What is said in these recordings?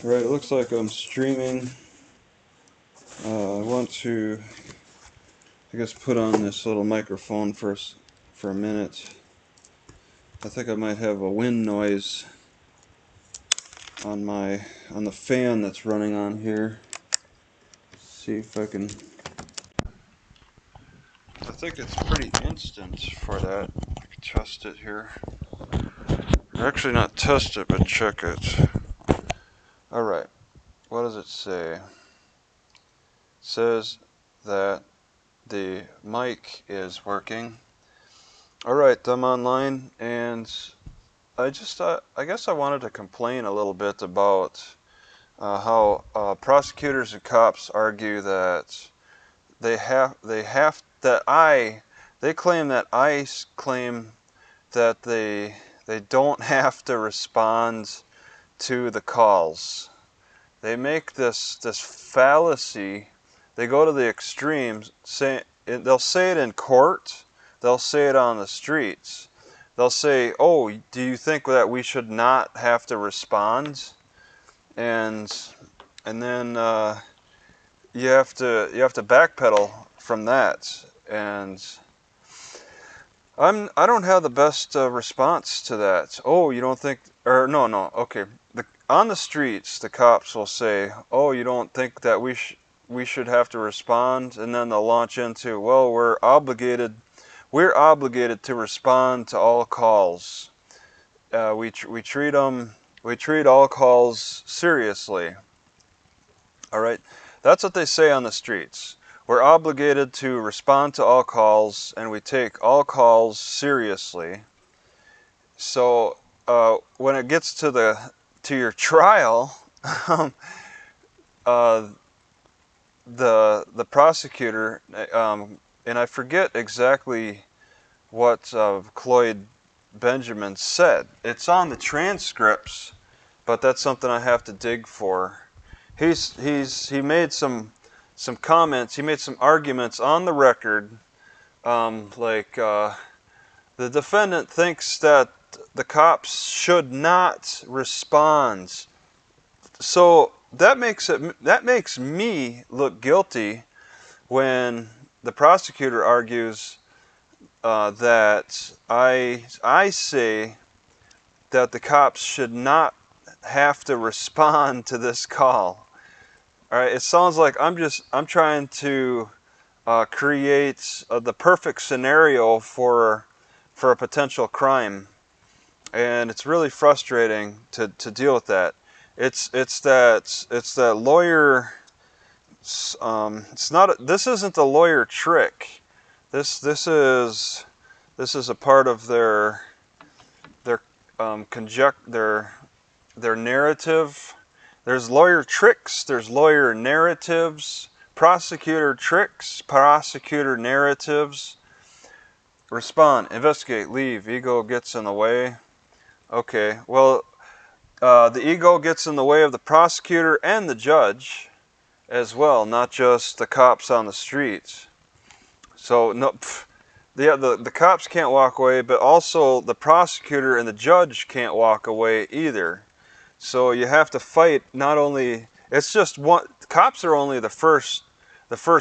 Right, it looks like I'm streaming. I want to, I guess, put on this little microphone first for a minute. I think I might have a wind noise on the fan that's running on here. Let's see if I can. I think it's pretty instant for that. I can test it here. Actually, not test it, but check it. All right. What does it say? It says that the mic is working. All right, I'm online, and I guess I wanted to complain a little bit about how prosecutors and cops argue that they claim that I claim that they don't have to respond to the calls. They make this fallacy. They go to the extremes. They'll say it in court. They'll say it on the streets. They'll say, "Oh, do you think that we should not have to respond?" And then you have to backpedal from that. And I don't have the best response to that. Oh, you don't think? Or no, okay. On the streets, the cops will say, "Oh, you don't think that we should have to respond?" And then they'll launch into, "Well, we're obligated to respond to all calls. We treat all calls seriously." All right, that's what they say on the streets. We're obligated to respond to all calls, and we take all calls seriously. So when it gets to your trial, the prosecutor, and I forget exactly what Cloyd Benjamin said. It's on the transcripts, but that's something I have to dig for. He made some comments. He made some arguments on the record, the defendant thinks that the cops should not respond. So that makes me look guilty when the prosecutor argues that I say that the cops should not have to respond to this call. All right, it sounds like I'm trying to create the perfect scenario for a potential crime, and it's really frustrating to deal with that. It's that lawyer. This isn't a lawyer trick. This is a part of their narrative. There's lawyer tricks. There's lawyer narratives. Prosecutor tricks. Prosecutor narratives. Respond, investigate, leave. Ego gets in the way. Okay, well, the ego gets in the way of the prosecutor and the judge as well, not just the cops on the streets. So no, the cops can't walk away, but also the prosecutor and the judge can't walk away either. So you have to fight. Not only it's just one. Cops are only the first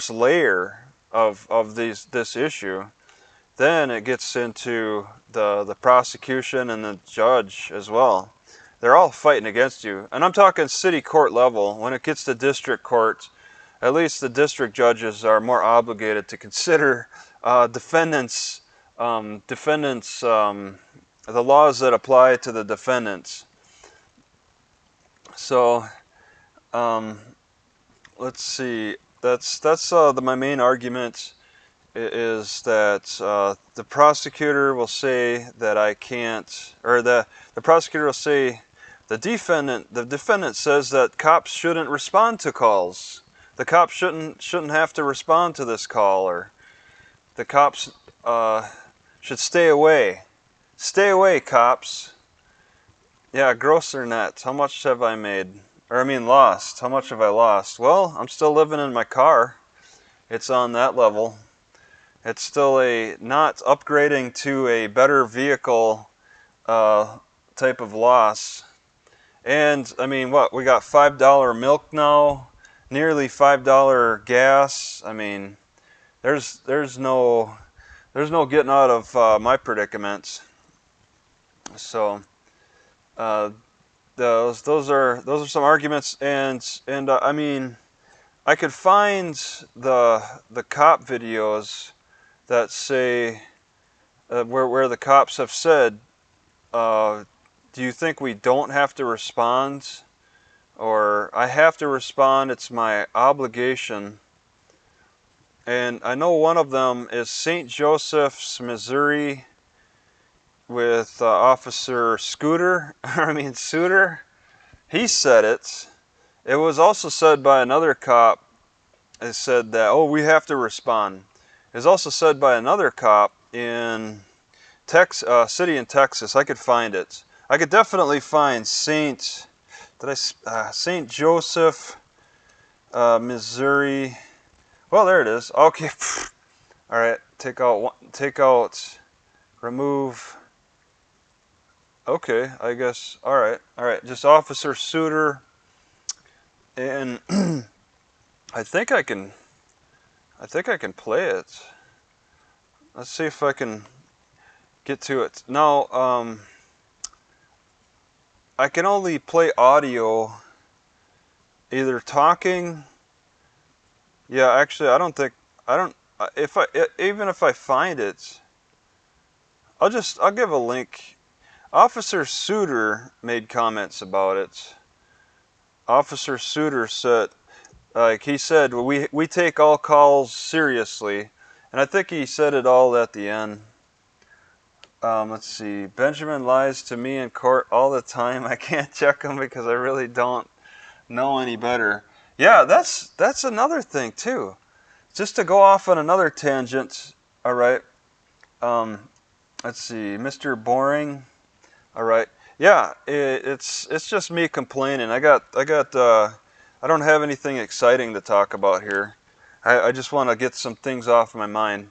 layer of this issue. Then it gets into the prosecution and the judge as well. They're all fighting against you. And I'm talking city court level. When it gets to district court, at least the district judges are more obligated to consider defendants, the laws that apply to the defendants. So let's see. That's my main argument. Is that the prosecutor will say that I can't, or the prosecutor will say the defendant says that cops shouldn't respond to calls. The cops shouldn't have to respond to this call, or the cops should stay away. Stay away, cops. Yeah, grocer net. How much have I made? Or I mean lost. How much have I lost? Well, I'm still living in my car. It's on that level. It's still not upgrading to a better vehicle type of loss. And I mean, what, we got $5 milk now, nearly $5 gas. I mean, there's no getting out of my predicaments. So those are some arguments, and I mean, I could find the cop videos that say where the cops have said, do you think we don't have to respond? Or I have to respond, it's my obligation. And I know one of them is St. Joseph's, Missouri, with Officer Scooter. I mean, Suter. He said it. It was also said by another cop. It said that, oh, we have to respond. It was also said by another cop in city in Texas. I could find it. I could definitely find St. Joseph, Missouri. Well, there it is. Okay. All right. Take out, remove. Okay, I guess. All right. Just Officer Suter, and I think I can play it. Let's see if I can get to it. Now, I can only play audio, either talking. Yeah, actually, even if I find it, I'll give a link. Officer Suter made comments about it. Officer Suter said, he said, we take all calls seriously, and I think he said it all at the end. Let's see. Benjamin lies to me in court all the time. I can't check him because I really don't know any better. Yeah, that's another thing too. Just to go off on another tangent. All right. Let's see. Mr. Boring. All right. Yeah, it's just me complaining. I don't have anything exciting to talk about here. I just want to get some things off my mind.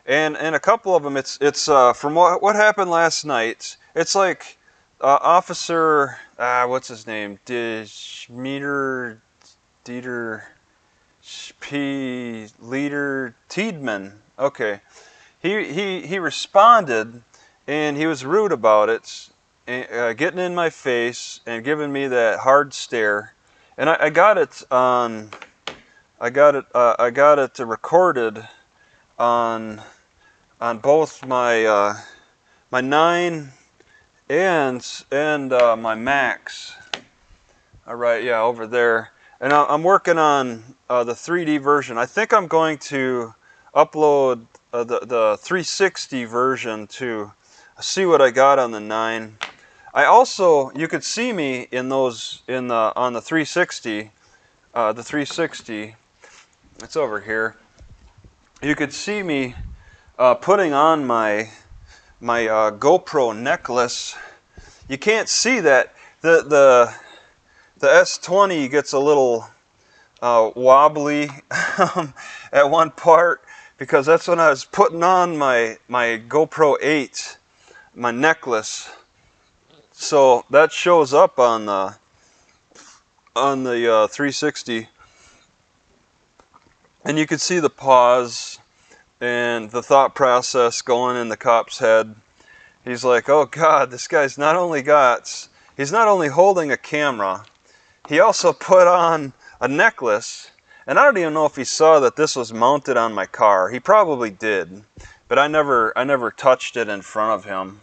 And a couple of them, it's from what happened last night. It's like Officer what's his name? Dieter Leader Tiedman. Okay, he responded, and he was rude about it, getting in my face and giving me that hard stare. And I got it on. I got it recorded on both my my 9 and my Max. All right, yeah, over there. And I'm working on the 3D version. I think I'm going to upload the 360 version to see what I got on the 9. I also, you could see me in those on the 360. The 360. It's over here. You could see me putting on my GoPro necklace. You can't see that. The S20 gets a little wobbly at one part, because that's when I was putting on my GoPro 8, my necklace. So that shows up on the 360, and you can see the pause and the thought process going in the cop's head. He's like, oh God, this guy's he's not only holding a camera, he also put on a necklace. And I don't even know if he saw that this was mounted on my car. He probably did, but I never touched it in front of him.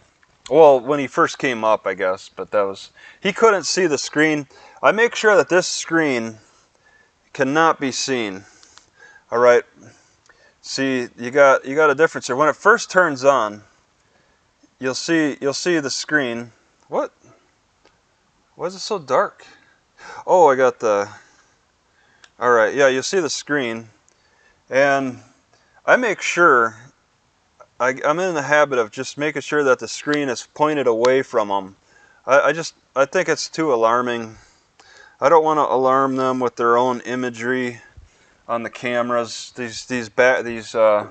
Well, when he first came up, I guess, but he couldn't see the screen. I make sure that this screen cannot be seen. All right. See, you got a difference here. When it first turns on, you'll see the screen. What? Why is it so dark? Oh, I got the. All right, yeah, you'll see the screen, and I make sure. I'm in the habit of just making sure that the screen is pointed away from them. I think it's too alarming. I don't want to alarm them with their own imagery on the cameras. Yeah,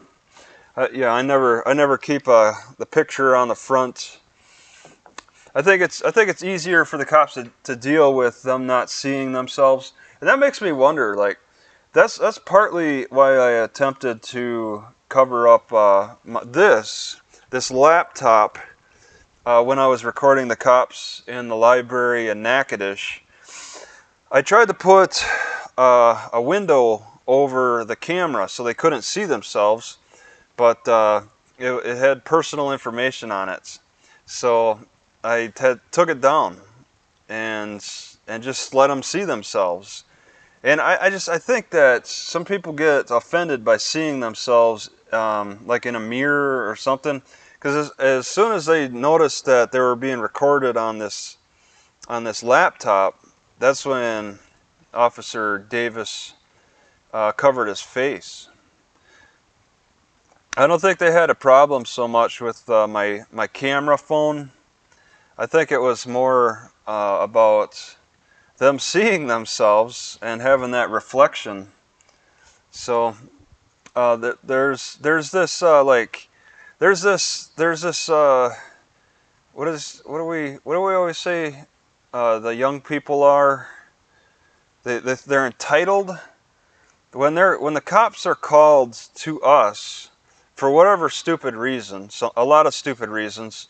I never keep the picture on the front. I think it's easier for the cops to deal with them not seeing themselves, and that makes me wonder. Like, that's partly why I attempted to cover up this laptop when I was recording the cops in the library in Natchitoches. I tried to put a window over the camera so they couldn't see themselves, but it had personal information on it. So I took it down and just let them see themselves. And I think that some people get offended by seeing themselves like in a mirror or something, because as soon as they noticed that they were being recorded on this laptop, that's when Officer Davis covered his face. I don't think they had a problem so much with my camera phone. I think it was more about them seeing themselves and having that reflection. So there's this what do we always say the young people are, they're entitled. When the cops are called to us for whatever stupid reason, so a lot of stupid reasons,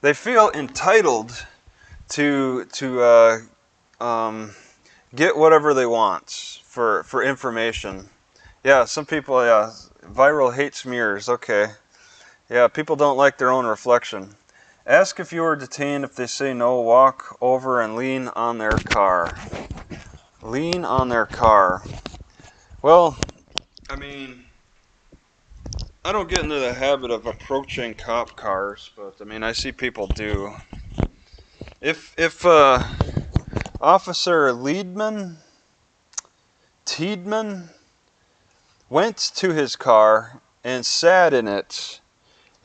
they feel entitled to get whatever they want for information. Yeah, some people, yeah, viral hate smears, okay. Yeah, people don't like their own reflection. Ask if you are detained. If they say no, walk over and lean on their car. Lean on their car. Well, I mean, I don't get into the habit of approaching cop cars, but I mean, I see people do. If Officer Tiedman went to his car and sat in it,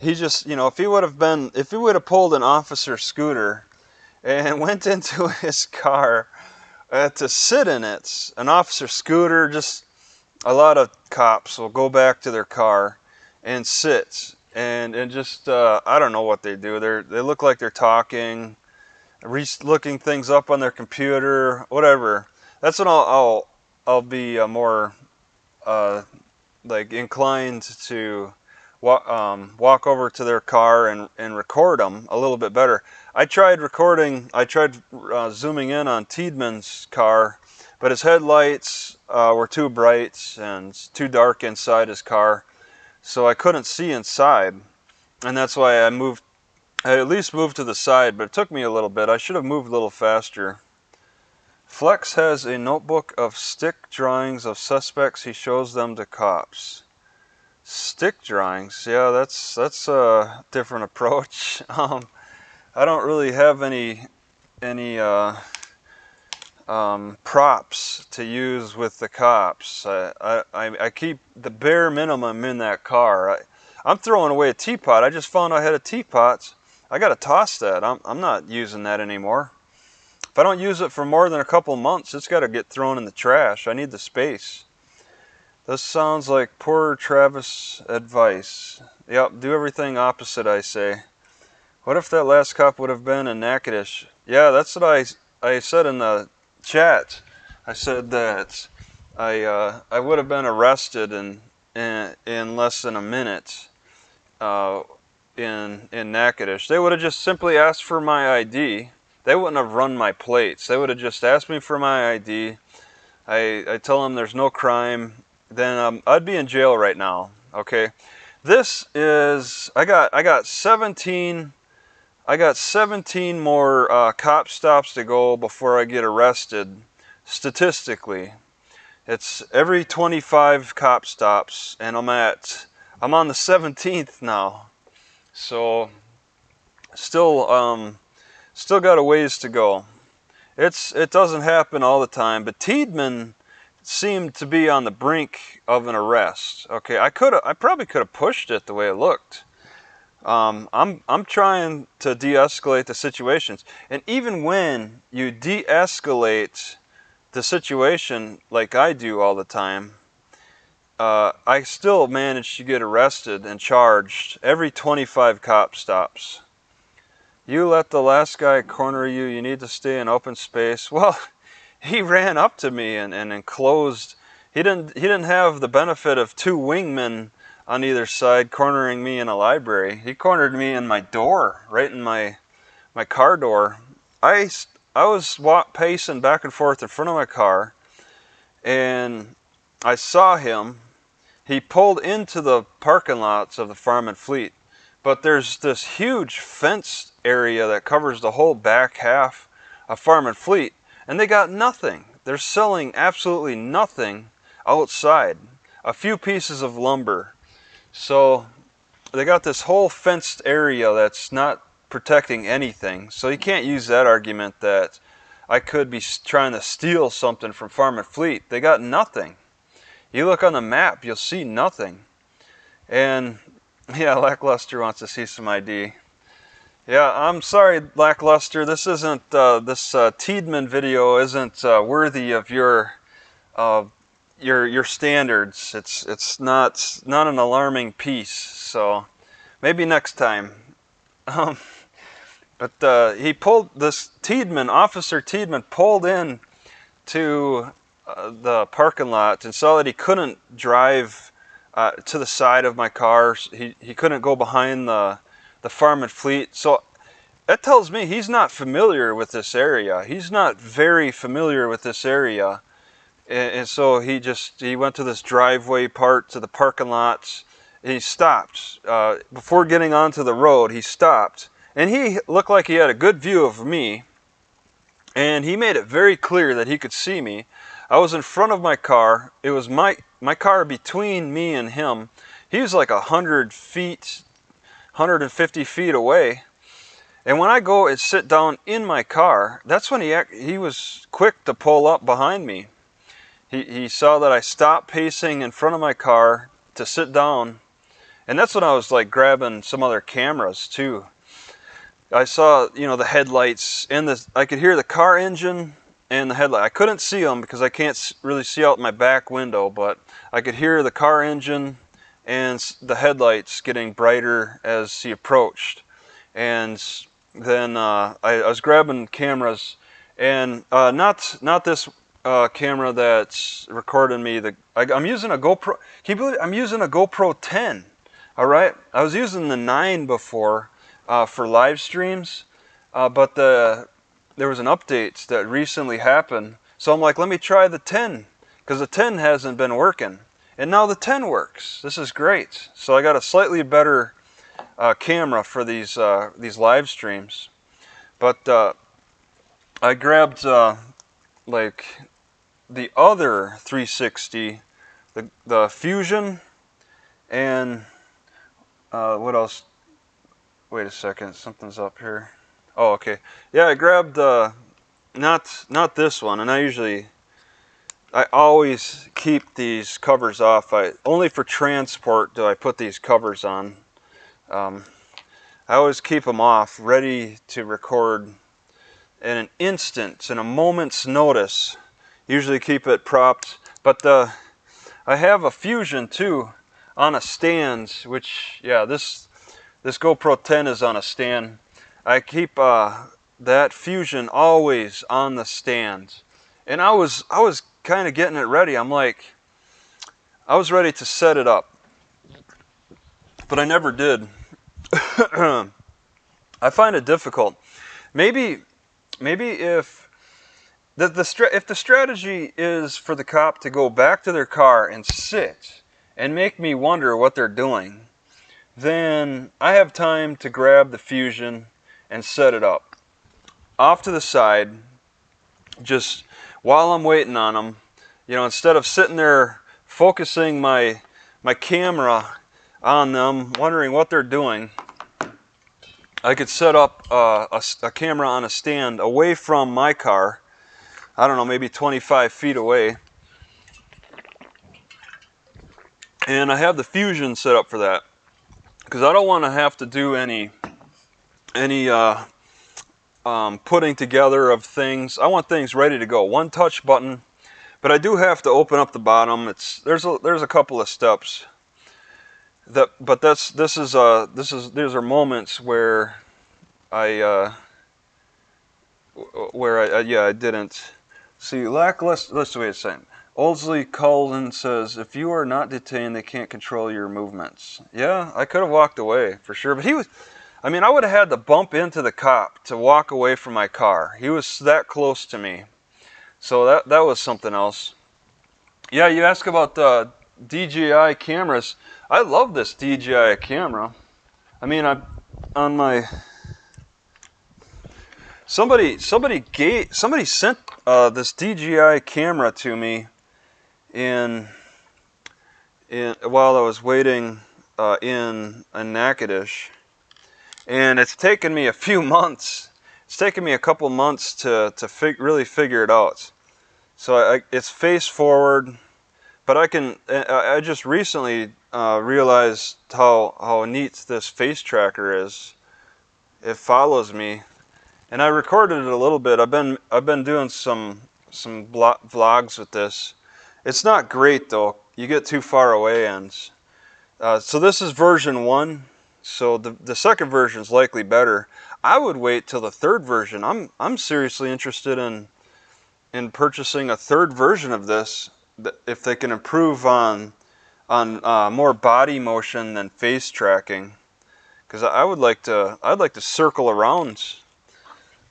he just, if he would have pulled an officer scooter and went into his car to sit in it, an officer scooter, just a lot of cops will go back to their car and sit and just I don't know what they do. They look like they're talking, looking things up on their computer, whatever. That's when I'll be more like inclined to walk over to their car and record them a little bit better. I tried zooming in on Tiedman's car, but his headlights were too bright and too dark inside his car, so I couldn't see inside, and that's why I at least moved to the side, but it took me a little bit. I should have moved a little faster. Flex has a notebook of stick drawings of suspects. He shows them to cops. Stick drawings, yeah, that's a different approach. I don't really have any props to use with the cops. I keep the bare minimum in that car. I'm throwing away a teapot. I just found I had a teapot. I gotta toss that. I'm not using that anymore. If I don't use it for more than a couple months, it's got to get thrown in the trash. I need the space. This sounds like poor Travis advice. Yep, do everything opposite, I say. What if that last cop would have been in Natchitoches? Yeah, that's what I said in the chat. I said that I would have been arrested in less than a minute in Natchitoches. They would have just simply asked for my ID. They wouldn't have run my plates. They would have just asked me for my ID. I tell them there's no crime. Then I'd be in jail right now. Okay, this is I got 17 more cop stops to go before I get arrested. Statistically, it's every 25 cop stops, and I'm on the 17th now. So still got a ways to go. It doesn't happen all the time, but Tiedman seemed to be on the brink of an arrest. Okay, I probably could have pushed it the way it looked. I'm trying to de-escalate the situations, and even when you de-escalate the situation like I do all the time, I still manage to get arrested and charged every 25 cop stops. You let the last guy corner you. You need to stay in open space. Well, he ran up to me and enclosed. He didn't have the benefit of two wingmen on either side cornering me in a library. He cornered me in my door, right in my car door. I was pacing back and forth in front of my car, and I saw him. He pulled into the parking lots of the Farm and Fleet, but there's this huge fenced area that covers the whole back half of Farm and Fleet, and they got nothing. They're selling absolutely nothing outside. A few pieces of lumber. So they got this whole fenced area that's not protecting anything. So you can't use that argument that I could be trying to steal something from Farm and Fleet. They got nothing. You look on the map, you'll see nothing. And yeah, Lackluster wants to see some ID. Yeah, I'm sorry, Lackluster. This isn't Tiedemann video isn't worthy of your standards. It's not an alarming piece. So maybe next time. But he pulled this Officer Tiedemann pulled in to the parking lot and saw that he couldn't drive to the side of my car. He couldn't go behind the Farm and Fleet. So that tells me he's not familiar with this area. He's not very familiar with this area. And so he went to this driveway part to the parking lots. And he stopped. Before getting onto the road, he stopped. And he looked like he had a good view of me. And he made it very clear that he could see me. I was in front of my car. It was my car between me and him. He was like 100 feet, 150 feet away. And when I go and sit down in my car, that's when he was quick to pull up behind me. He saw that I stopped pacing in front of my car to sit down. And that's when I was like grabbing some other cameras too. I saw, the headlights and I could hear the car engine and the headlight. I couldn't see them because I can't really see out my back window, but I could hear the car engine and the headlights getting brighter as he approached. And then I was grabbing cameras, and not this camera that's recording me. I'm using a GoPro. Can you believe I'm using a GoPro 10? All right, I was using the 9 before for live streams, but there was an update that recently happened. So I'm like, let me try the 10, because the 10 hasn't been working, and now the 10 works. This is great. So I got a slightly better camera for these live streams. But I grabbed like the other 360, the Fusion, and what else? Wait a second, something's up here. Oh, okay. Yeah, I grabbed not this one, and I always keep these covers off. Only for transport do I put these covers on. I always keep them off, ready to record in an instant, in a moment's notice. Usually keep it propped, but I have a Fusion too on a stand, which, yeah, this GoPro 10 is on a stand. I keep that Fusion always on the stand, and I was kind of getting it ready. I was ready to set it up, but I never did. I find it difficult. Maybe if the strategy is for the cop to go back to their car and sit and make me wonder what they're doing, then I have time to grab the Fusion and set it up off to the side, just while I'm waiting on them. Instead of sitting there focusing my camera on them, wondering what they're doing, I could set up a camera on a stand away from my car. I don't know, maybe 25 feet away. And I have the Fusion set up for that, because I don't want to have to do any putting together of things. I want things ready to go. One touch button, but I do have to open up the bottom. There's a couple of steps. These are moments where I didn't see lackluster. Let's wait a second. Oldsley Cullen says, if you are not detained, they can't control your movements. Yeah, I could have walked away for sure, but he was. I mean, I would have had to bump into the cop to walk away from my car. He was that close to me, so that was something else. Yeah, you ask about the DJI cameras. I love this DJI camera. I mean, on my somebody sent this DJI camera to me in while I was waiting in Natchitoches, and it's taken me a few months. It's taken me a couple months to really figure it out. So it's face forward, but I just recently realized how neat this face tracker is. It follows me, and I recorded it a little bit. I've been doing some vlogs with this. It's not great though. You get too far away, and so this is version 1. So the second version is likely better. I would wait till the third version. I'm seriously interested in purchasing a third version of this, if they can improve on more body motion than face tracking, because I'd like to circle around.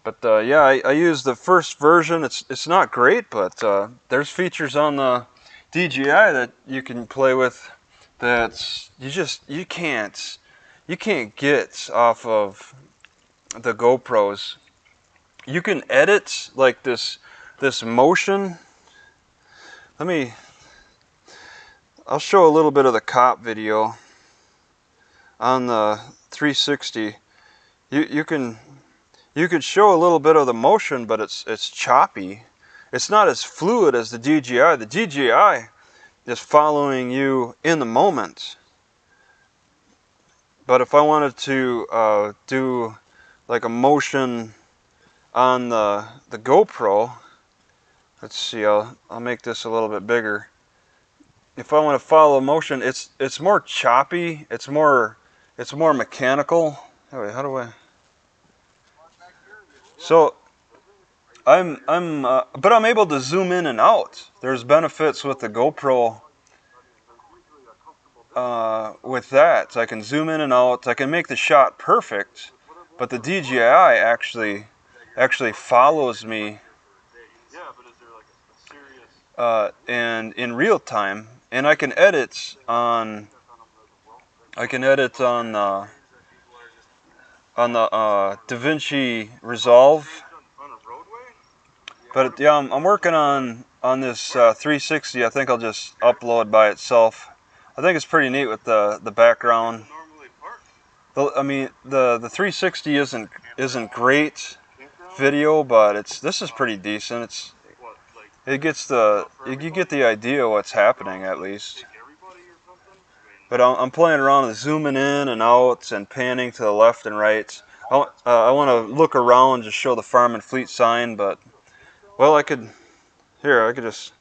But yeah, I use the first version. It's not great, but there's features on the DJI that you can play with that you can't get off of the GoPros. You can edit like this motion. I'll show a little bit of the cop video on the 360. You can show a little bit of the motion, but it's choppy. It's not as fluid as the DJI. The DJI is following you in the moment. But if I wanted to do like a motion on the GoPro, let's see, I'll make this a little bit bigger. If I want to follow motion, it's more choppy. It's more mechanical. Anyway, how do I? So but I'm able to zoom in and out. There's benefits with the GoPro. With that, I can zoom in and out. I can make the shot perfect, but the DJI actually follows me and in real time, and I can edit on the DaVinci Resolve. But yeah, I'm working on this 360. I think I'll just upload by itself. I think it's pretty neat with the background. I mean, the 360 isn't great video, but this is pretty decent. You get the idea of what's happening at least. But I'm playing around with zooming in and out and panning to the left and right. I want to look around and just show the Farm and Fleet sign, but well, I could just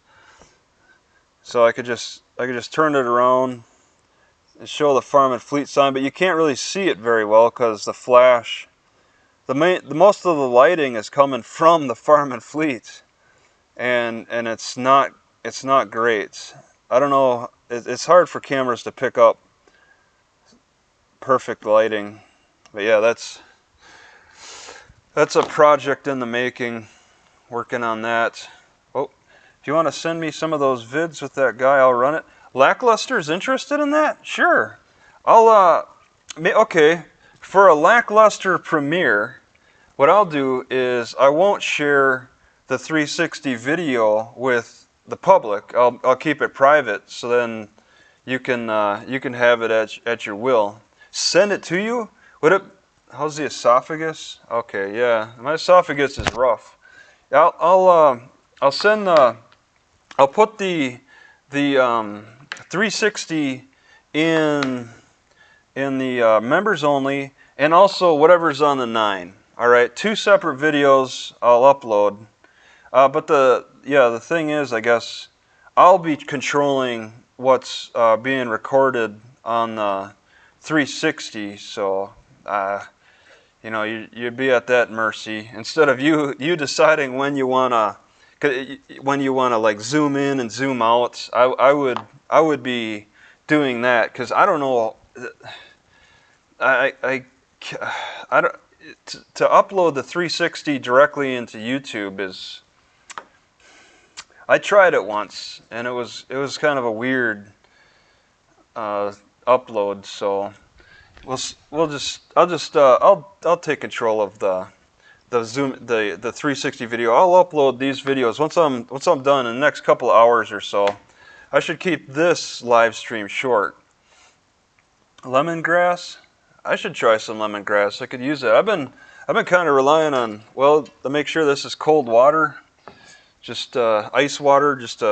turn it around and show the Farm and Fleet sign, but you can't really see it very well because the flash, most of the lighting is coming from the Farm and Fleet, and it's not great. I don't know. It's hard for cameras to pick up perfect lighting, but yeah, that's a project in the making. Working on that. Oh, if you want to send me some of those vids with that guy, I'll run it. Lackluster's interested in that? Sure. Okay, for a Lackluster premiere, what I'll do is I won't share the 360 video with the public. I'll keep it private, so then you can have it at your will. Send it to you? How's the esophagus? Okay, yeah, my esophagus is rough. I'll put the 360 in the members only, and also whatever's on the 9. All right, 2 separate videos I'll upload. But the thing is, I guess I'll be controlling what's being recorded on the 360. So You know, you'd be at that mercy instead of you deciding when you wanna like zoom in and zoom out. I would be doing that because I don't know. I don't to upload the 360 directly into YouTube is. I tried it once and it was kind of a weird upload. So I'll take control of the Zoom the 360 video. I'll upload these videos once I'm done in the next couple of hours or so. I should keep this live stream short. Lemongrass? I should try some lemongrass. I could use it. I've been kind of relying on, well, to make sure this is cold water, just ice water, just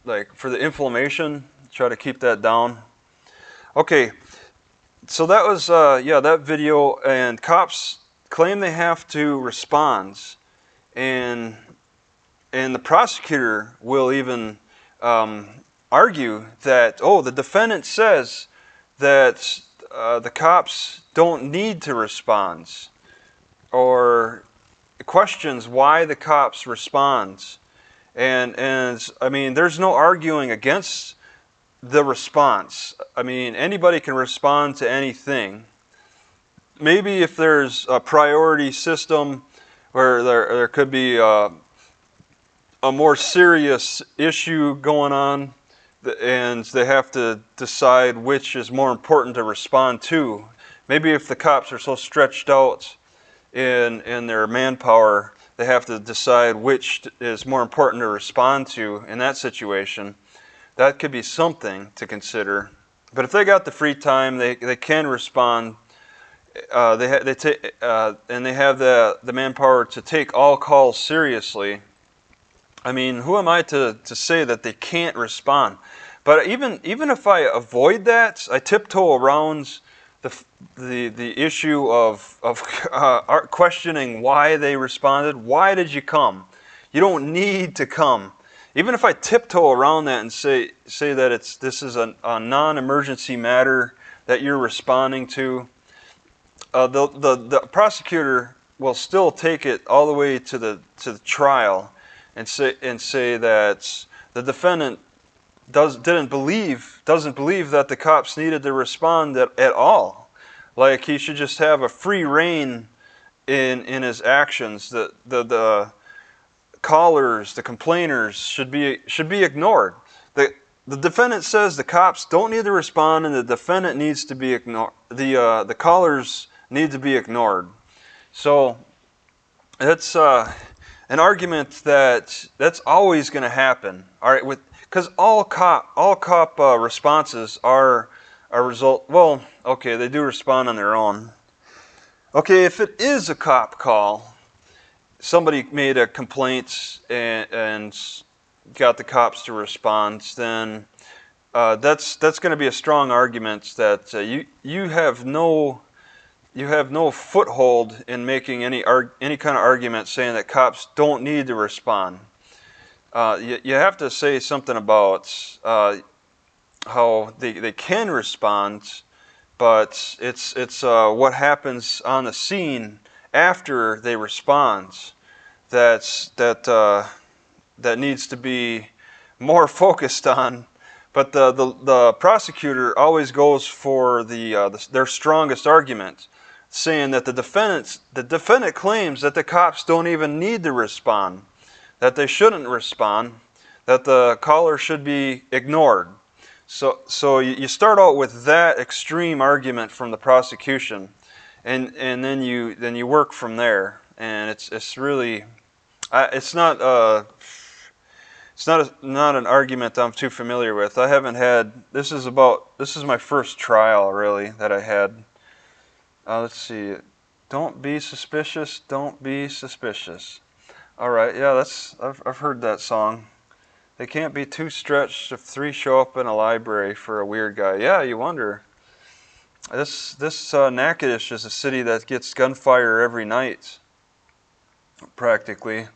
like for the inflammation. Try to keep that down. Okay, so that was that video, and cops claim they have to respond, and the prosecutor will even argue that, oh, the defendant says that the cops don't need to respond, or questions why the cops respond, and I mean, there's no arguing against the response. I mean, anybody can respond to anything. Maybe if there's a priority system where there could be a more serious issue going on, and they have to decide which is more important to respond to. Maybe if the cops are so stretched out in their manpower, they have to decide which is more important to respond to in that situation. That could be something to consider. But if they got the free time, they can respond. And they have the manpower to take all calls seriously. I mean, who am I to say that they can't respond? But even if I avoid that, I tiptoe around the issue of questioning why they responded. Why did you come? You don't need to come. Even if I tiptoe around that and say that this is a non-emergency matter that you're responding to, the prosecutor will still take it all the way to the trial and say that the defendant doesn't believe that the cops needed to respond at all. Like he should just have a free rein in his actions. The callers, the complainers should be ignored. The defendant says the cops don't need to respond, and the defendant needs to be ignored. The callers need to be ignored. So that's an argument that's always going to happen. All right, because all cop responses are a result. Well, okay, they do respond on their own. Okay, if it is a cop call, somebody made a complaint and got the cops to respond, then that's going to be a strong argument that you have no foothold in making any kind of argument saying that cops don't need to respond. You have to say something about how they can respond, but it's what happens on the scene after they respond that needs to be more focused on. But the prosecutor always goes for their strongest argument, saying that the defendant claims that the cops don't even need to respond, that they shouldn't respond, that the caller should be ignored. So you start out with that extreme argument from the prosecution, and then you work from there, and it's really it's not an argument I'm too familiar with. I haven't had this is my first trial really that I had. Let's see. Don't be suspicious. Don't be suspicious. All right. Yeah, I've heard that song. They can't be too stretched if three show up in a library for a weird guy. Yeah, you wonder. This Natchitoches is a city that gets gunfire every night, practically.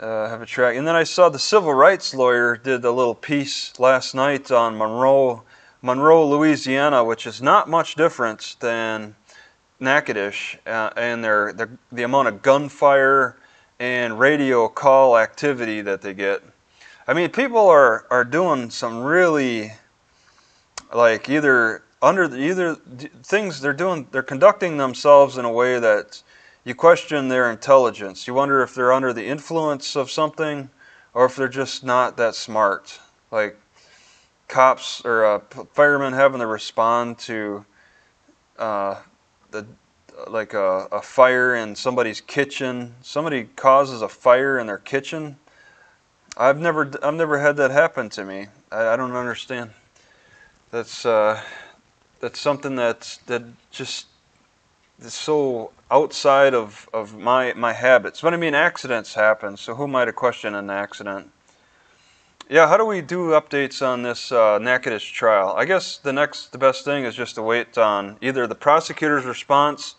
Have a track. And then I saw the civil rights lawyer did a little piece last night on Monroe, Louisiana, which is not much different than Natchitoches and the amount of gunfire and radio call activity that they get. I mean, people are doing some really, like, either things they're conducting themselves in a way that you question their intelligence. You wonder if they're under the influence of something or if they're just not that smart. Like cops or firemen having to respond to a fire in somebody's kitchen. Somebody causes a fire in their kitchen. I've never had that happen to me. I don't understand. That's something that just is so outside of my habits. But I mean, accidents happen, so who am I to question an accident? Yeah, how do we do updates on this Natchitoches trial? I guess the best thing is just to wait on either the prosecutor's response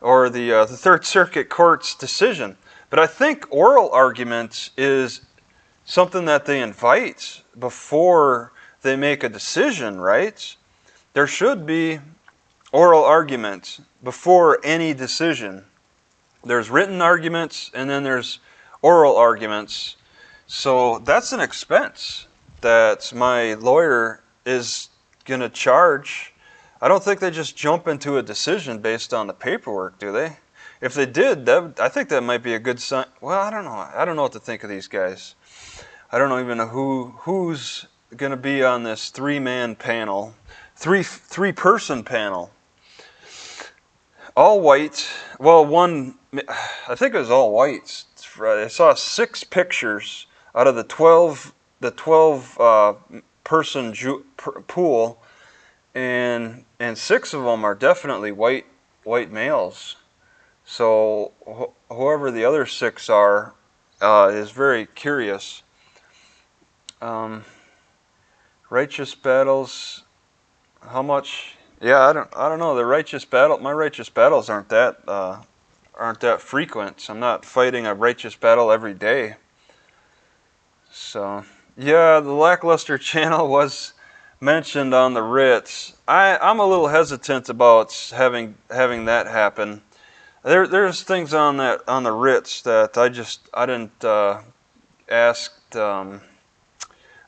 or the Third Circuit Court's decision. But I think oral argument is something that they invite before they make a decision, right? There should be oral argument before any decision. There's written arguments and then there's oral arguments. So that's an expense that my lawyer is going to charge. I don't think they just jump into a decision based on the paperwork, do they? If they did, I think that might be a good sign. Well, I don't know. I don't know what to think of these guys. I don't even know who's going to be on this three-man panel, three-person panel. All white. Well, I think it was all white. I saw 6 pictures out of the 12 person pool, and 6 of them are definitely white males. So whoever the other 6 are is very curious. Righteous battles. How much? Yeah, I don't know. My righteous battles aren't that frequent. I'm not fighting a righteous battle every day. So, yeah, the lackluster channel was mentioned on the writs. I'm a little hesitant about having that happen. There's things on the writs that I didn't ask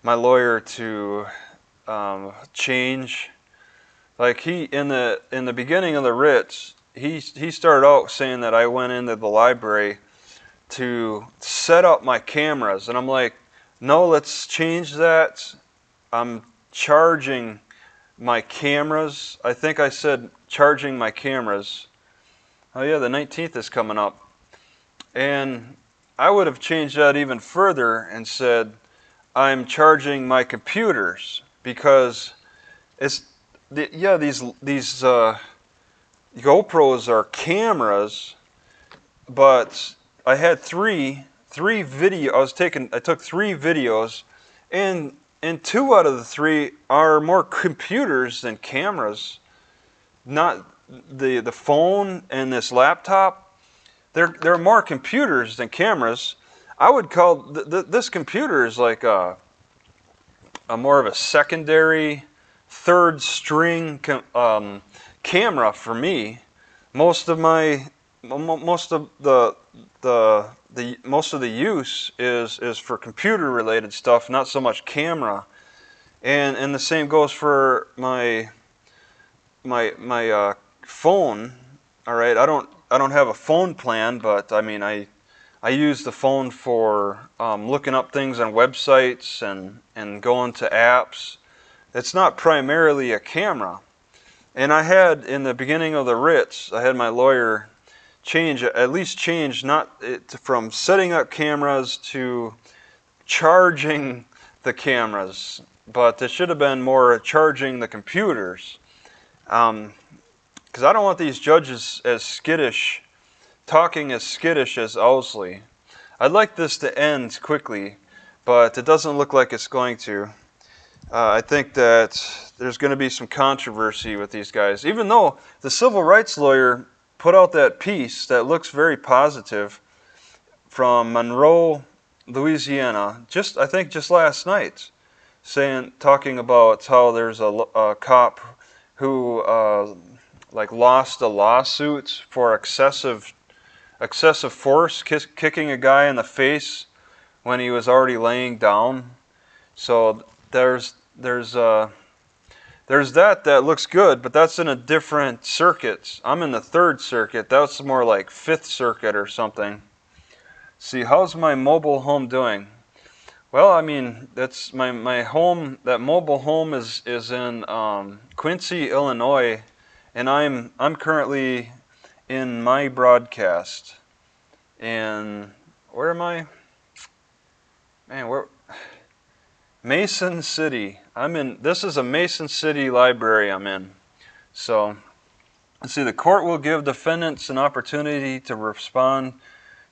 my lawyer to change. Like in the beginning of the writs, he started out saying that I went into the library to set up my cameras, and I'm like, no, let's change that. I'm charging my cameras. I think I said charging my cameras. Oh yeah, the 19th is coming up. And I would have changed that even further and said I'm charging my computers, because these GoPros are cameras, but I had three video. I took 3 videos, and 2 out of the 3 are more computers than cameras. Not the phone and this laptop. They're more computers than cameras. I would call this computer is like a more of a secondary, third string camera for me. Most of the use is for computer related stuff, not so much camera. And the same goes for my phone. All right, I don't have a phone plan, but I mean I use the phone for looking up things on websites and going to apps. It's not primarily a camera. And I had, in the beginning of the writs, I had my lawyer at least change from setting up cameras to charging the cameras. But it should have been more charging the computers. Because I don't want these judges as skittish, talking as skittish as Owsley. I'd like this to end quickly, but it doesn't look like it's going to. I think that there's going to be some controversy with these guys, even though the civil rights lawyer put out that piece that looks very positive from Monroe, Louisiana, I think just last night, talking about how there's a cop who like lost a lawsuit for excessive force, kicking a guy in the face when he was already laying down. So there's that looks good, but that's in a different circuit. I'm in the 3rd circuit. That's more like 5th circuit or something. See, how's my mobile home doing? Well, I mean, that's my home. That mobile home is in Quincy, Illinois, and I'm currently in my broadcast. And where am I? Man, where? Mason City. I'm in. This is a Mason City library I'm in. So, let's see. The court will give defendants an opportunity to respond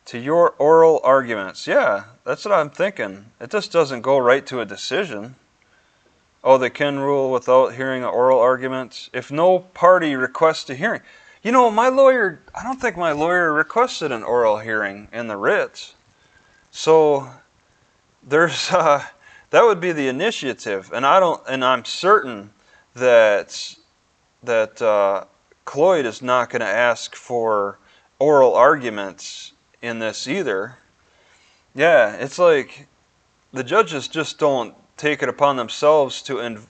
to your oral arguments. Yeah, that's what I'm thinking. It just doesn't go right to a decision. Oh, they can rule without hearing an oral argument if no party requests a hearing. You know, my lawyer, I don't think my lawyer requested an oral hearing in the writ. So there's that would be the initiative, and I'm certain that Cloyd is not going to ask for oral arguments in this either. Yeah, it's like the judges just don't take it upon themselves to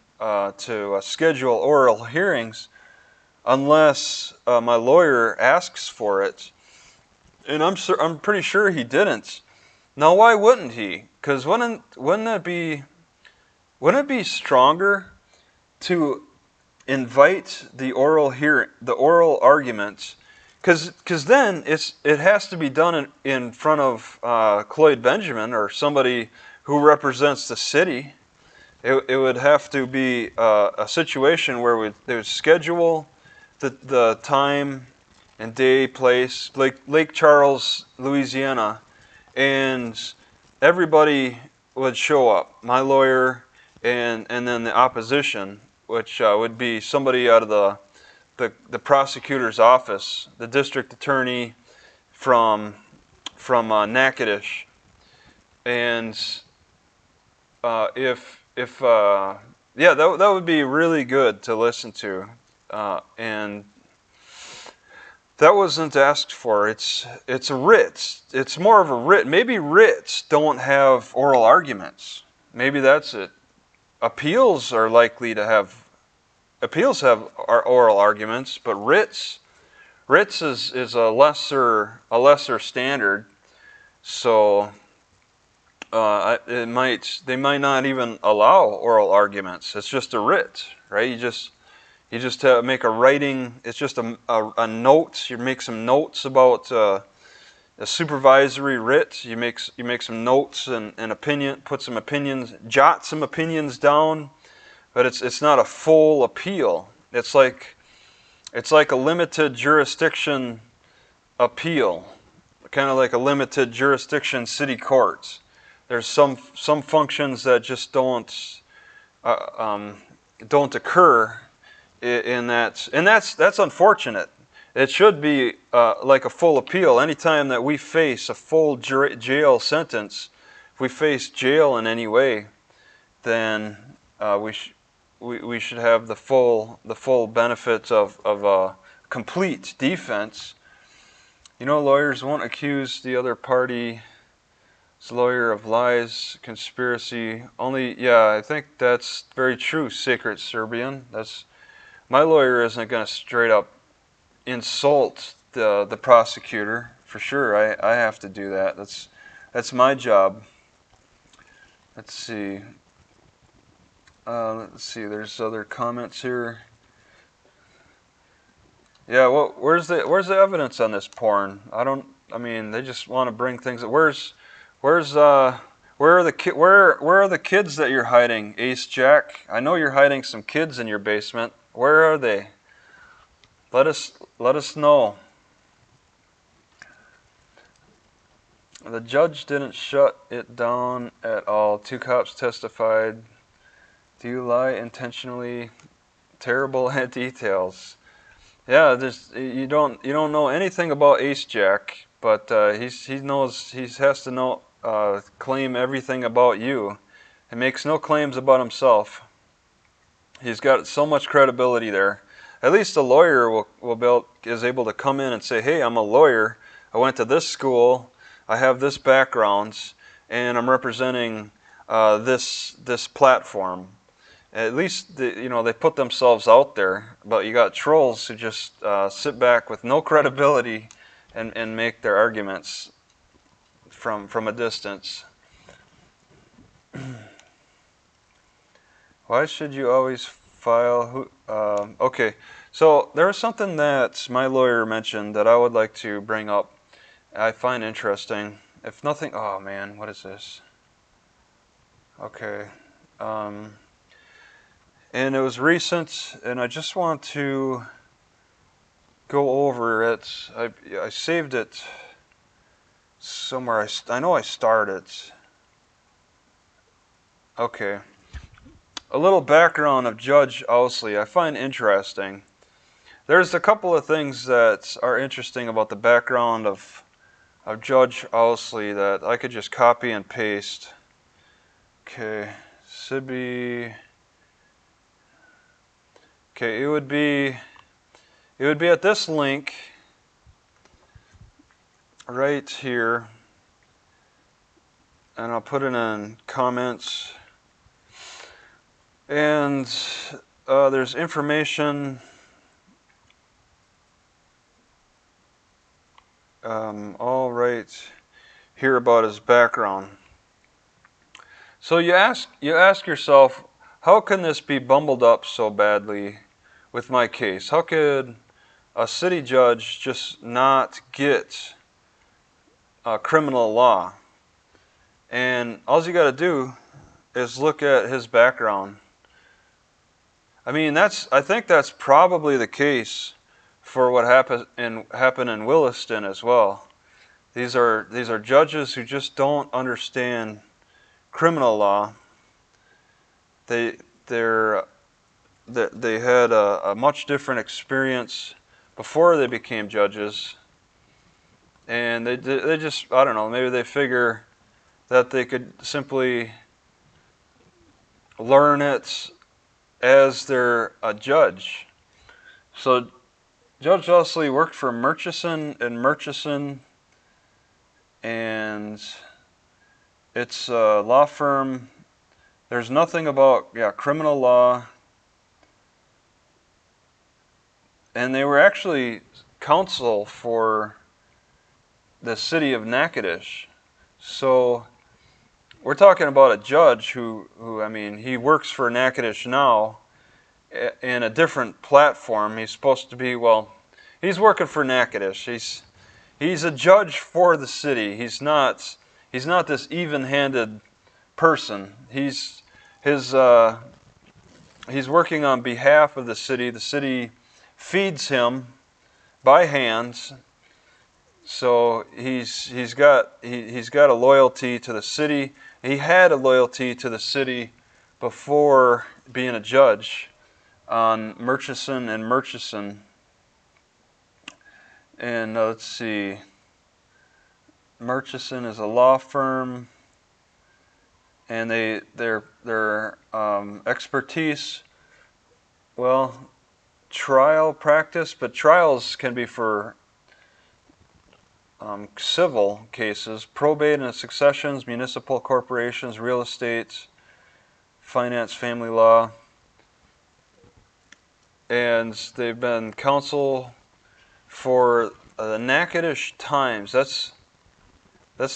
schedule oral hearings unless my lawyer asks for it, and I'm pretty sure he didn't. Now, why wouldn't he? Because wouldn't it be stronger to invite the oral arguments? Because then it has to be done in front of Cloyd Benjamin or somebody who represents the city. It would have to be a situation where they would schedule the time and day, place, Lake Charles, Louisiana, and everybody would show up. My lawyer and then the opposition, which would be somebody out of the prosecutor's office, the district attorney from Natchitoches, and that would be really good to listen to, and that wasn't asked for. It's a writ. It's more of a writ. Maybe writs don't have oral arguments. Maybe that's it. Appeals have oral arguments, but writs is a lesser standard. So they might not even allow oral arguments. It's just a writ, right? You just make a writing. It's just a note. You make some notes about a supervisory writ. You make some notes and opinion. Put some opinions. Jot some opinions down. But it's not a full appeal. It's like a limited jurisdiction appeal, kind of like a limited jurisdiction city court. There's some functions that just don't occur in that, and that's unfortunate. It should be like a full appeal. Anytime that we face a full jail sentence, if we face jail in any way, then we should have the full benefits of a complete defense. You know, lawyers won't accuse the other party's lawyer of lies, conspiracy. I think that's very true, Sacred Serbian. My lawyer isn't going to straight up insult the prosecutor, for sure. I have to do that. That's my job. Let's see. There's other comments here. Yeah, well, where's the evidence on this porn? They just want to bring things. Where are the kids that you're hiding, Ace Jack? I know you're hiding some kids in your basement. Where are they? Let us know. The judge didn't shut it down at all. 2 cops testified. Do you lie intentionally? Terrible at details. Yeah, you don't know anything about Ace Jack, but he has to know claim everything about you. He makes no claims about himself. He's got so much credibility there. at least a lawyer is able to come in and say, hey, I'm a lawyer. I went to this school. I have this background, and I'm representing this platform. At least they put themselves out there. But you got trolls who just sit back with no credibility and make their arguments from a distance. Why should you always file? Okay, so there was something that my lawyer mentioned that I would like to bring up. I find interesting. If nothing, oh man, what is this? Okay, and it was recent, and I just want to go over it. I saved it somewhere. I know I started. Okay. A little background of Judge Ousley I find interesting. There's a couple of things that are interesting about the background of Judge Ousley that I could just copy and paste. Okay, Sibby. Okay, it would be at this link right here, and I'll put it in comments. And there's information all right here about his background. So you ask yourself, how can this be bumbled up so badly with my case? How could a city judge just not get criminal law? And all you got to do is look at his background. I mean, I think that's probably the case for what happened in Williston as well. These are judges who just don't understand criminal law. They had a much different experience before they became judges, and they just, I don't know, maybe they figure that they could simply learn it as they're a judge. So Judge Ousley worked for Murchison and Murchison, and it's a law firm. There's nothing about criminal law, and they were actually counsel for the city of Natchitoches. So we're talking about a judge who I mean, he works for Natchitoches now in a different platform. He's supposed to be, well, he's working for Natchitoches. He's a judge for the city. He's not this even-handed person. He's working on behalf of the city. The city feeds him by hand. So he's got a loyalty to the city. He had a loyalty to the city before being a judge on Murchison and Murchison. And let's see, Murchison is a law firm, and their expertise, well, trial practice, but trials can be for civil cases, probate and successions, municipal corporations, real estate, finance, family law, and they've been counsel for the Natchitoches Times. That's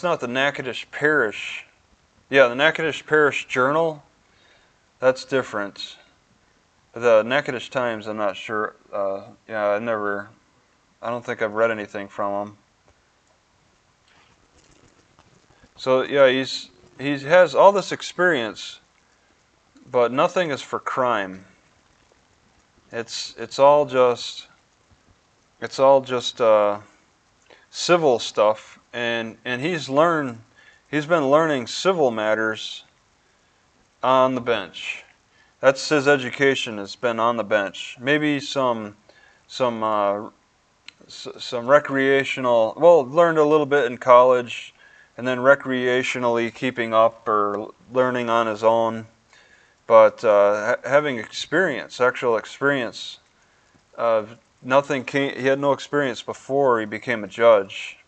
not the Natchitoches Parish. Yeah, the Natchitoches Parish Journal. That's different. The Natchitoches Times, I'm not sure. I don't think I've read anything from them. So yeah, he has all this experience, but nothing is for crime. It's all just civil stuff, and he's been learning civil matters on the bench. That's his education, has been on the bench. Maybe some recreational, well, learned a little bit in college, and then recreationally keeping up or learning on his own. But having actual experience Nothing came. He had no experience before he became a judge,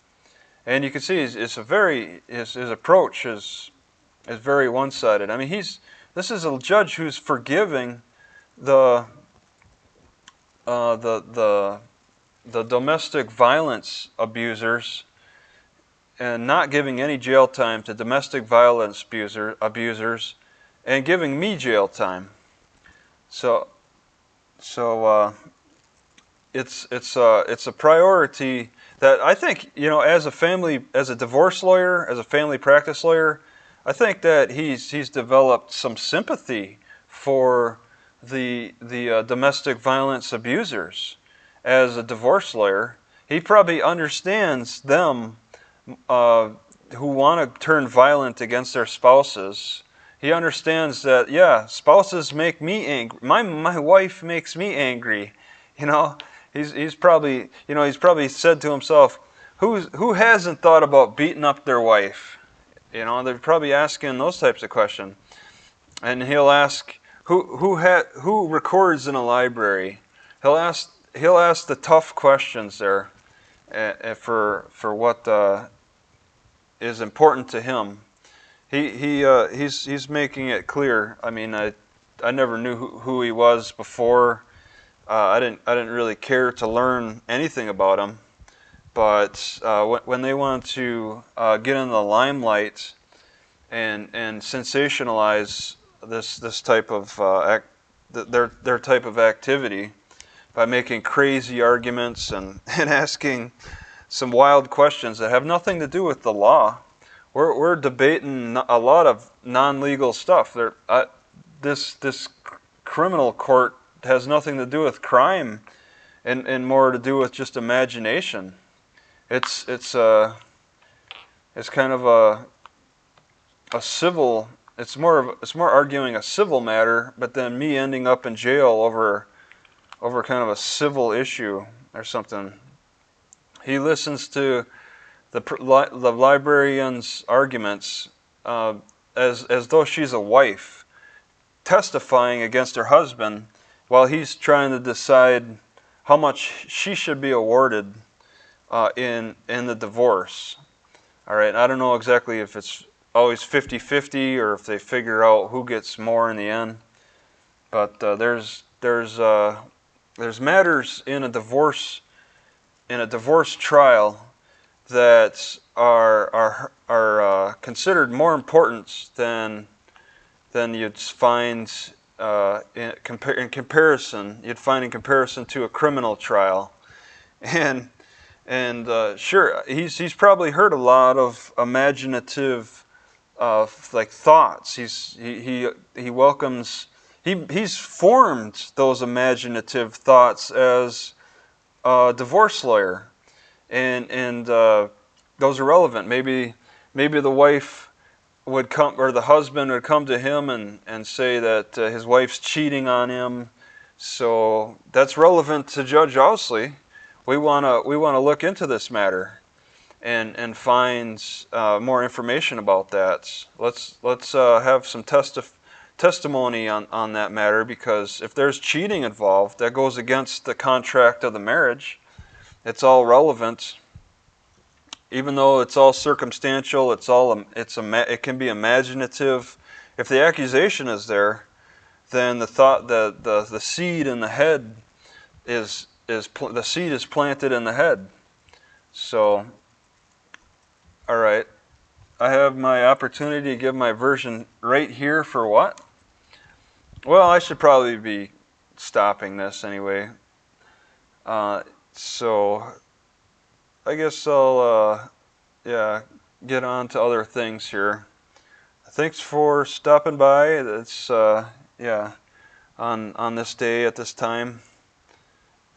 and you can see his approach is very one-sided. I mean, this is a judge who's forgiving the uh, the the the domestic violence abusers and not giving any jail time to domestic violence abusers, and giving me jail time. So it's a priority that I think, as a divorce lawyer, as a family practice lawyer, I think that he's developed some sympathy for the domestic violence abusers. As a divorce lawyer, he probably understands them, who want to turn violent against their spouses. He understands that, yeah, spouses make me angry. My wife makes me angry. You know, he's probably said to himself, who hasn't thought about beating up their wife? They're probably asking those types of questions. And he'll ask who records in a library. He'll ask the tough questions there, for what is important to him. He's making it clear. I mean, I never knew who he was before. I didn't really care to learn anything about him. But when they want to get in the limelight and sensationalize this type of their type of activity by making crazy arguments and asking some wild questions that have nothing to do with the law. We're debating a lot of non-legal stuff. This criminal court has nothing to do with crime, and more to do with just imagination. It's kind of a civil. It's more arguing a civil matter, but then me ending up in jail over kind of a civil issue or something. He listens to the librarian's arguments as though she's a wife testifying against her husband, while he's trying to decide how much she should be awarded in the divorce. All right, I don't know exactly if it's always 50-50 or if they figure out who gets more in the end, but there's matters in a divorce trial that are considered more important than you'd find in comparison to a criminal trial. And sure, he's probably heard a lot of imaginative thoughts. He welcomes. He's formed those imaginative thoughts as a divorce lawyer, and those are relevant. Maybe the wife would come, or the husband would come to him and say that his wife's cheating on him. So that's relevant to Judge Owsley. We wanna look into this matter and find more information about that. Let's have some testimony on that matter, because if there's cheating involved, that goes against the contract of the marriage. It's all relevant, even though it's all circumstantial. It can be imaginative. If the accusation is there, then the seed in the head the seed is planted in the head. So, all right, I have my opportunity to give my version right here for what? Well, I should probably be stopping this anyway. So I guess I'll get on to other things here. Thanks for stopping by. That's on this day at this time.